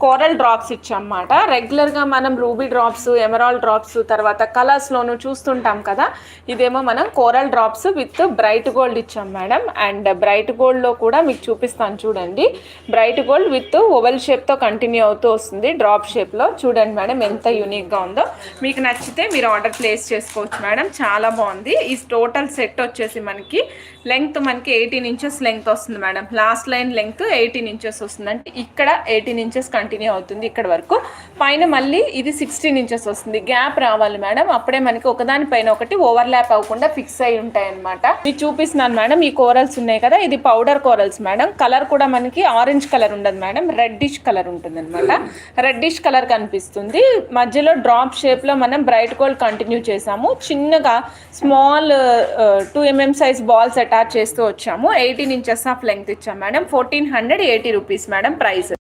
Coral drops ఇచ్చామన్నమాట. రెగ్యులర్గా మనం ruby drops, emerald drops, తర్వాత కలర్స్లోను చూస్తుంటాం కదా. ఇదేమో మనం coral drops with bright gold ఇచ్చాం మేడం. అండ్ బ్రైట్ గోల్డ్లో కూడా మీకు చూపిస్తాను చూడండి. బ్రైట్ గోల్డ్ విత్ ఓవెల్ షేప్తో కంటిన్యూ అవుతూ వస్తుంది డ్రాప్ షేప్లో. చూడండి మేడం ఎంత యూనిక్గా ఉందో. మీకు నచ్చితే మీరు ఆర్డర్ ప్లేస్ చేసుకోవచ్చు మేడం. చాలా బాగుంది. ఈ టోటల్ సెట్ వచ్చేసి మనకి లెంగ్త్ 18 ఇంచెస్ లెంగ్త్ వస్తుంది madam. Last line length 18 inches వస్తుంది. అంటే ఇక్కడ 18 ఇంచెస్ కంటిన్యూ అవుతుంది ఇక్కడ వరకు. పైన మళ్ళీ ఇది 16 ఇంచెస్ వస్తుంది. గ్యాప్ రావాలి మేడం. అప్పుడే మనకి ఒకదానిపైన ఒకటి ఓవర్లాప్ అవ్వకుండా ఫిక్స్ అయి ఉంటాయి అనమాట. మీకు చూపిస్తున్నాను మేడం. ఈ కోరల్స్ ఉన్నాయి కదా, ఇది పౌడర్ కోరల్స్ మేడం. కలర్ కూడా మనకి ఆరెంజ్ కలర్ ఉండదు మేడం, రెడ్డిష్ కలర్ ఉంటుంది అనమాట. రెడ్డిష్ కలర్ కనిపిస్తుంది. మధ్యలో డ్రాప్ షేప్లో మనం బ్రైట్ గోల్డ్ కంటిన్యూ చేసాము. చిన్నగా small 2 mm size balls attach చేస్తూ వచ్చాము. 18 ఇంచెస్ ఆఫ్ లెంగ్త్ ఇచ్చాం మేడం. 1480 rupees madam price.